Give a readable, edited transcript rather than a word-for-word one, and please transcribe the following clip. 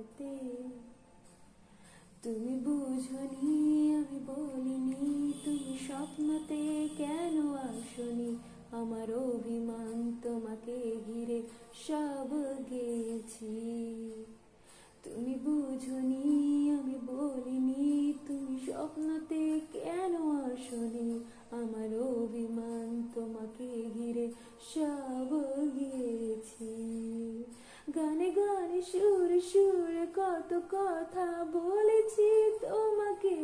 থাকতে। তুমি বুঝনি আমি বলিনি, তুমি স্বপ্নতে কেন আসনি, আমার অভিমান তোমাকে ঘিরে সব গেছি। তুমি বুঝনি আমি বলিনি, তুমি স্বপ্নতে কেন আসনি, আমার অভিমান তোমাকে ঘিরে সব গেছি। গানে গানে সুরে সুরে কত কথা বলেছি তোমাকে।